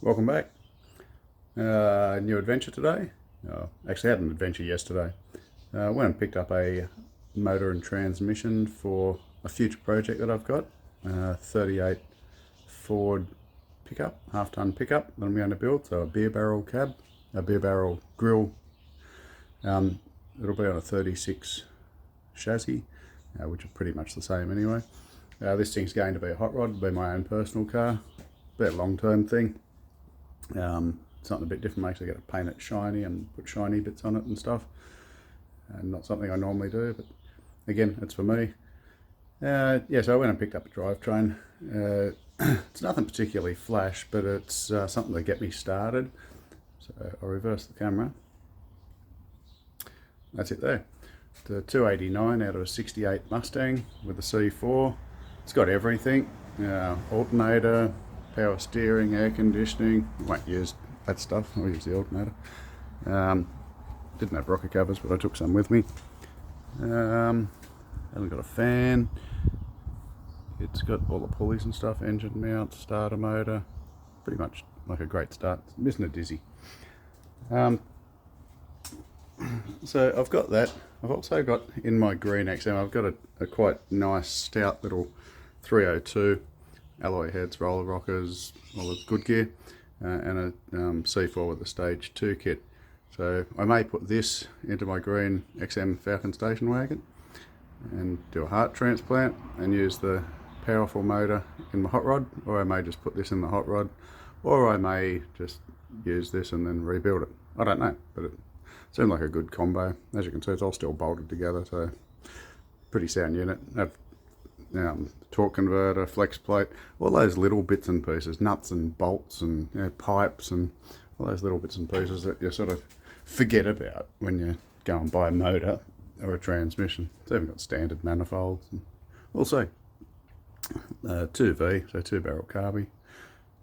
Welcome back. New adventure today. Actually, I had an adventure yesterday. Went and picked up a motor and transmission for a future project that I've got. 38 Ford pickup, half-ton pickup that I'm going to build. So a beer barrel cab, a beer barrel grill. It'll be on a 36 chassis, which are pretty much the same anyway. This thing's going to be a hot rod, it'll be my own personal car. Be a long-term thing. Something a bit different, makes it get to paint it shiny and put shiny bits on it and stuff. Not something I normally do, but again, it's for me. So I went and picked up a drivetrain. It's nothing particularly flash, but it's something to get me started. So I'll reverse the camera. That's it there. The 289 out of a 68 Mustang with a C4. It's got everything. Alternator, power steering, air conditioning. I won't use that stuff, I'll use the alternator. Didn't have rocker covers, but I took some with me. Haven't got a fan. It's got all the pulleys and stuff, engine mount, starter motor. Pretty much like a great start. It's missing a dizzy. So I've got that. I've also got in my green XM, I've got a quite nice stout little 302 alloy heads, roller rockers, all the good gear, and a C4 with a stage 2 kit. So I may put this into my green XM Falcon station wagon and do a heart transplant and use the powerful motor in my hot rod, or I may just put this in the hot rod, or I may just use this and then rebuild it. I don't know, but it seemed like a good combo. As you can see, it's all still bolted together, so pretty sound unit. Torque converter, flex plate, all those little bits and pieces, nuts and bolts and pipes and all those little bits and pieces that you sort of forget about when you go and buy a motor or a transmission. It's even got standard manifolds. And we'll see. 2V, so 2 barrel carby.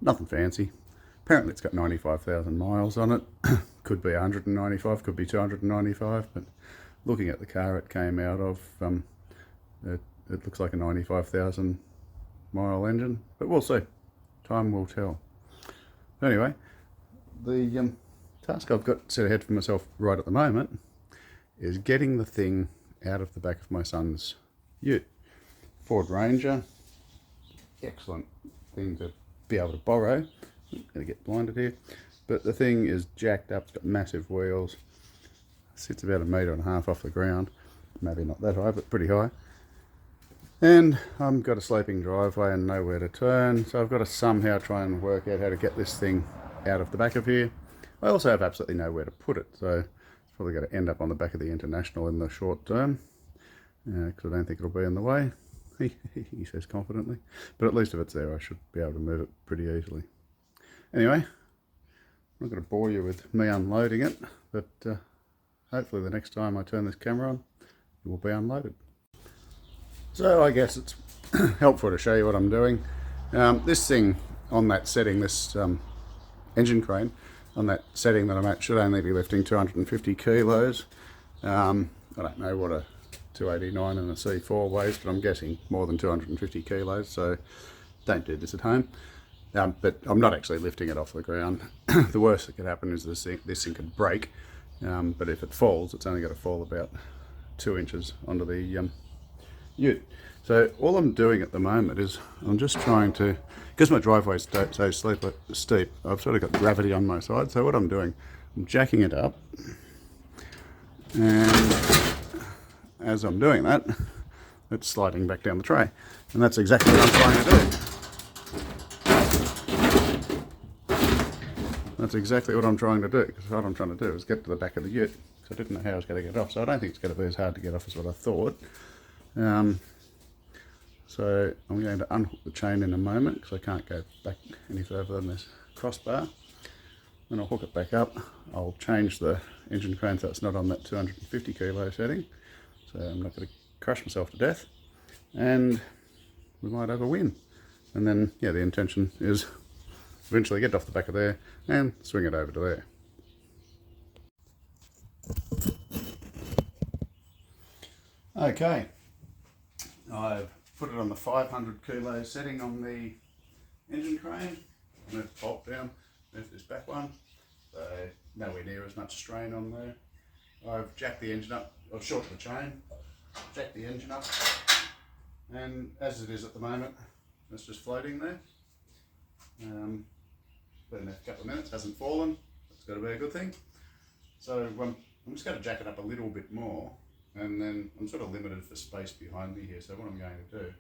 Nothing fancy. Apparently it's got 95,000 miles on it. Could be 195, could be 295, but looking at the car it came out of, it looks like a 95,000 mile engine, but we'll see. Time will tell. Anyway, the task I've got set ahead for myself right at the moment is getting the thing out of the back of my son's ute. Ford Ranger, excellent thing to be able to borrow. I'm going to get blinded here, but the thing is jacked up, it's got massive wheels, sits about 1.5 meters off the ground, maybe not that high, but pretty high. And I've got a sloping driveway and nowhere to turn, so I've got to somehow try and work out how to get this thing out of the back of here. I also have absolutely nowhere to put it, so it's probably going to end up on the back of the International in the short term, because I don't think it'll be in the way, he says confidently. But at least if it's there, I should be able to move it pretty easily. Anyway, I'm not going to bore you with me unloading it, but hopefully the next time I turn this camera on, it will be unloaded. So I guess it's helpful to show you what I'm doing. This thing on that setting, this engine crane on that setting that I'm at, should only be lifting 250 kilos. I don't know what a 289 and a C4 weighs, but I'm guessing more than 250 kilos, so don't do this at home. But I'm not actually lifting it off the ground. The worst that could happen is this thing could break, but if it falls, it's only going to fall about 2 inches onto the ute. So all I'm doing at the moment is I'm just trying to, because my driveway is so steep, I've sort of got gravity on my side. So what I'm doing, I'm jacking it up, and as I'm doing that, it's sliding back down the tray, and that's exactly what I'm trying to do. That's exactly what I'm trying to do, because what I'm trying to do is get to the back of the ute, because I didn't know how I was going to get off, so I don't think it's going to be as hard to get off as what I thought. So I'm going to unhook the chain in a moment, because I can't go back any further than this crossbar. Then I'll hook it back up. I'll change the engine crane so it's not on that 250 kilo setting, so I'm not going to crush myself to death, and we might have a win. And then, yeah, the intention is eventually get off the back of there and swing it over to there. Okay, I've put it on the 500 kilo setting on the engine crane, move the bolt down, move this back one, so nowhere near as much strain on there. I've jacked the engine up, I've shortened the chain, jacked the engine up, and as it is at the moment, it's just floating there. Been there a couple of minutes, hasn't fallen, that's got to be a good thing. So I'm just going to jack it up a little bit more, and then I'm sort of limited for space behind me here, so what I'm going to do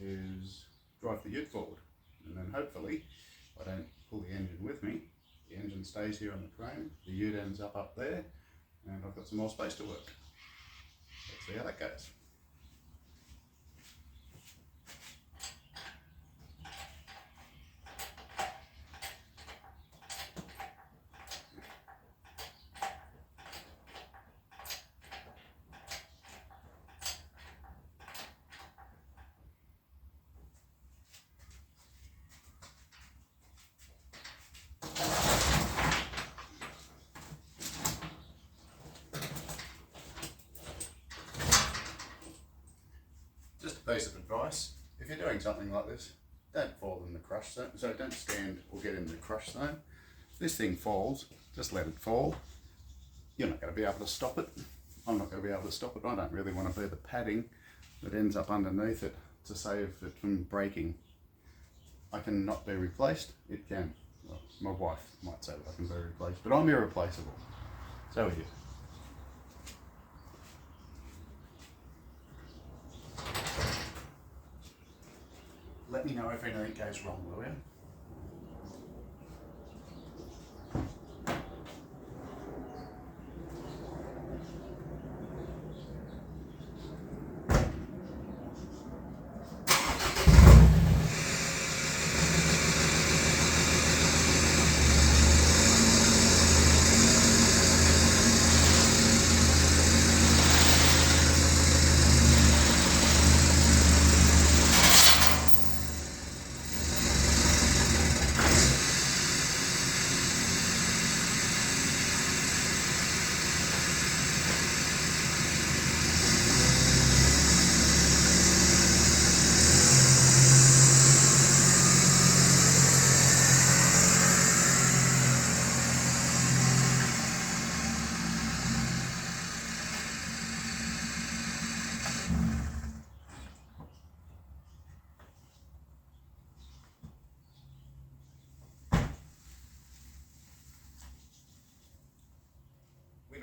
is drive the ute forward, and then hopefully I don't pull the engine with me, the engine stays here on the frame, the ute ends up there, and I've got some more space to work. Let's see how that goes. Piece of advice, if you're doing something like this, don't fall in the crush zone, so don't stand or get in the crush zone. If this thing falls, just let it fall. You're not going to be able to stop it. I'm not going to be able to stop it. I don't really want to be the padding that ends up underneath it to save it from breaking. I cannot be replaced. It can. Well, my wife might say that I can be replaced, but I'm irreplaceable. So are you. Let me know if anything goes wrong, will you?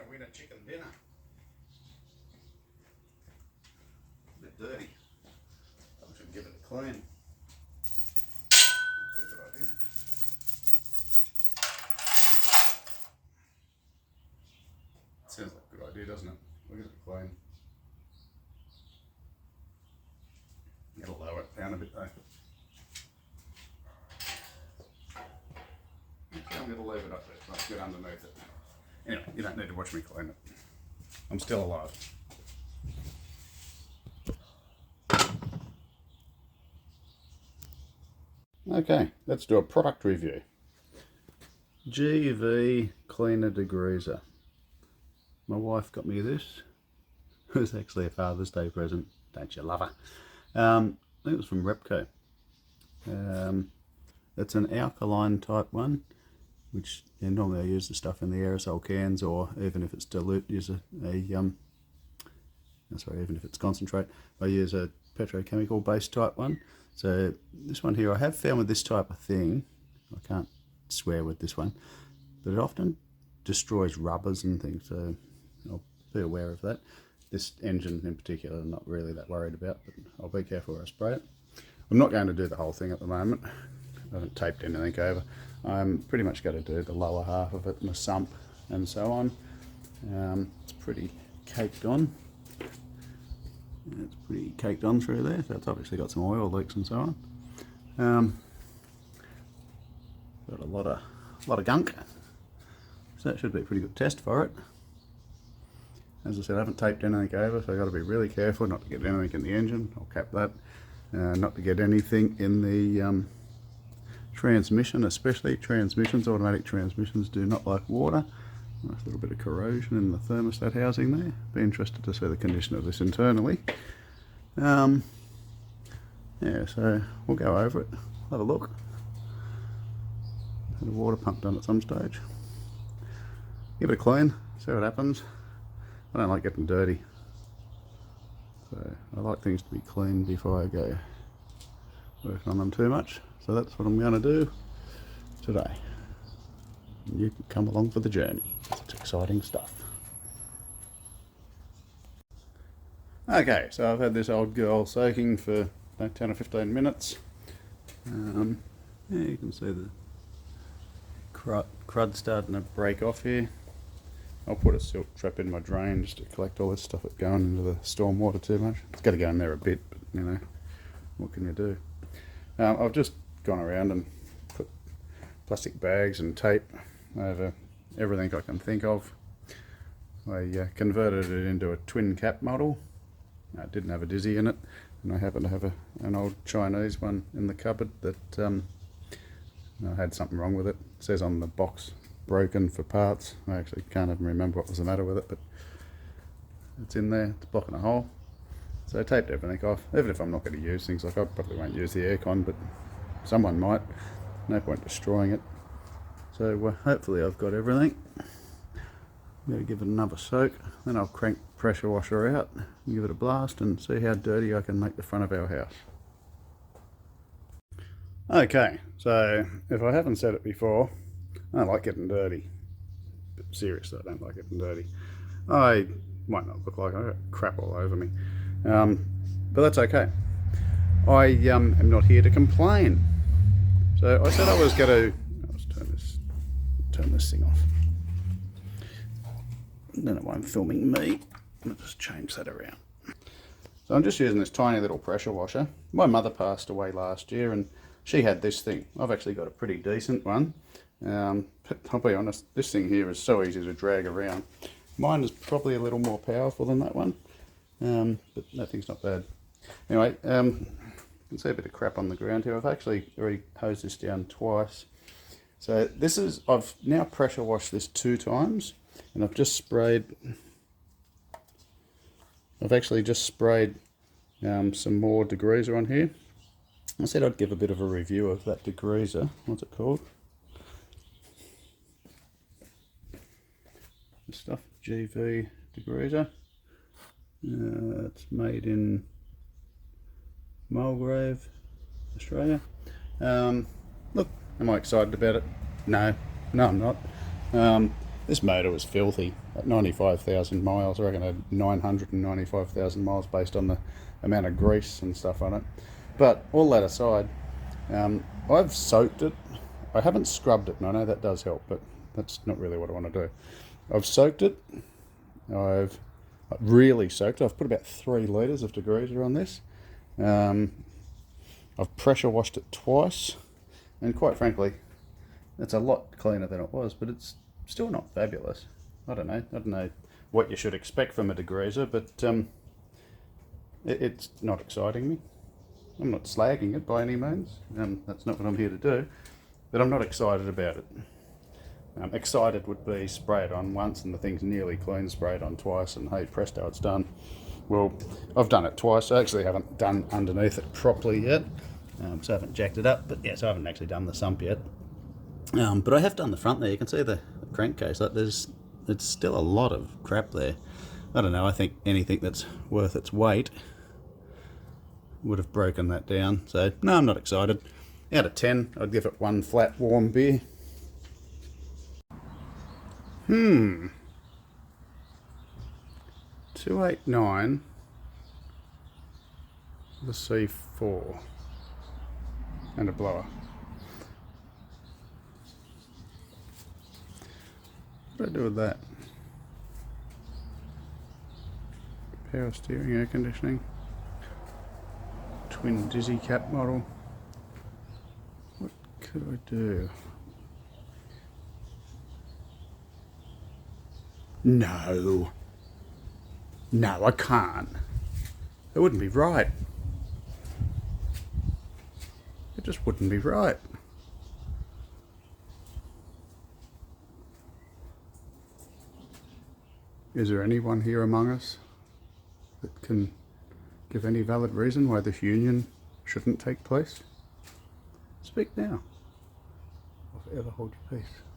Winner chicken dinner. A bit dirty. I should give it a clean. That's a good idea. Sounds like a good idea, doesn't it? Look at it clean. Gotta lower it down a bit though. Okay, I'm gonna leave it up there. Let's get underneath it. Anyway, you don't need to watch me clean it. I'm still alive. Okay, let's do a product review. GV Cleaner Degreaser. My wife got me this. It was actually a Father's Day present. Don't you love her? I think it was from Repco. It's an alkaline type one, which normally I use the stuff in the aerosol cans, or even if it's dilute, use even if it's concentrate, I use a petrochemical based type one. So this one here, I have found with this type of thing, I can't swear with this one, but it often destroys rubbers and things, so I'll be aware of that. This engine in particular, I'm not really that worried about, but I'll be careful where I spray it. I'm not going to do the whole thing at the moment. I haven't taped anything over. I'm pretty much going to do the lower half of it and the sump and so on. It's pretty caked on. It's pretty caked on through there, so it's obviously got some oil leaks and so on. Got a lot of gunk, so that should be a pretty good test for it. As I said, I haven't taped anything over, so I've got to be really careful not to get anything in the engine. I'll cap that. Not to get anything in the transmission, especially transmissions. Automatic transmissions do not like water. Nice little bit of corrosion in the thermostat housing there. Be interested to see the condition of this internally. Yeah, so we'll go over it, have a look. Had a water pump done at some stage. Give it a clean, see what happens. I don't like getting dirty, so I like things to be clean before I go working on them too much. So that's what I'm going to do today. And you can come along for the journey. It's exciting stuff. Okay, so I've had this old girl soaking for about 10 or 15 minutes. Yeah, you can see the crud starting to break off here. I'll put a silt trap in my drain just to collect all this stuff that's going into the storm water too much. It's got to go in there a bit, but you know, what can you do? I've just gone around and put plastic bags and tape over everything I can think of. I converted it into a twin cap model. It didn't have a dizzy in it, and I happen to have an old Chinese one in the cupboard that I had something wrong with it. It says on the box, broken for parts. I actually can't even remember what was the matter with it, but it's in there, it's blocking a hole. So I taped everything off, even if I'm not going to use things. Like I probably won't use the aircon, but someone might. No point destroying it. So hopefully I've got everything. I'm going to give it another soak, then I'll crank pressure washer out, and give it a blast and see how dirty I can make the front of our house. Okay, so if I haven't said it before, I don't like getting dirty. But seriously, I don't like getting dirty. I might not look like I got crap all over me, but that's okay. I am not here to complain. So I said I was going to. Let's turn this thing off. Then it won't filming me. I'll just change that around. So I'm just using this tiny little pressure washer. My mother passed away last year, and she had this thing. I've actually got a pretty decent one. But I'll be honest, this thing here is so easy to drag around. Mine is probably a little more powerful than that one, but that thing's not bad. Anyway, you can see a bit of crap on the ground here. I've actually already hosed this down twice. So this is, I've now pressure washed this 2 times, and I've just sprayed, I've actually just sprayed some more degreaser on here. I said I'd give a bit of a review of that degreaser. What's it called? This stuff, GV degreaser. It's made in Mulgrave, Australia. Look, am I excited about it? No, I'm not. This motor was filthy at 95,000 miles. I reckon I had 995,000 miles based on the amount of grease and stuff on it. But all that aside, I've soaked it. I haven't scrubbed it, and I know that does help, but that's not really what I want to do. I've soaked it. I've really soaked it. I've put about 3 litres of degreaser on this. I've pressure washed it twice, and quite frankly, it's a lot cleaner than it was, but it's still not fabulous. I don't know what you should expect from a degreaser, but it's not exciting me. I'm not slagging it by any means. That's not what I'm here to do, but I'm not excited about it. Excited would be spray it on once and the thing's nearly clean, spray it on twice, and hey presto, it's done. Well, I've done it twice. I actually haven't done underneath it properly yet, so I haven't jacked it up, but yes, I haven't actually done the sump yet. But I have done the front there. You can see the crankcase. Like there's still a lot of crap there. I don't know, I think anything that's worth its weight would have broken that down. So no, I'm not excited. Out of 10, I'd give it 1 flat warm beer. 289 the C4 and a blower. What do I do with that? Power steering, air conditioning, twin dizzy cap model. What could I do? No, I can't. It wouldn't be right. It just wouldn't be right. Is there anyone here among us that can give any valid reason why this union shouldn't take place? Speak now. Of ever hold your peace.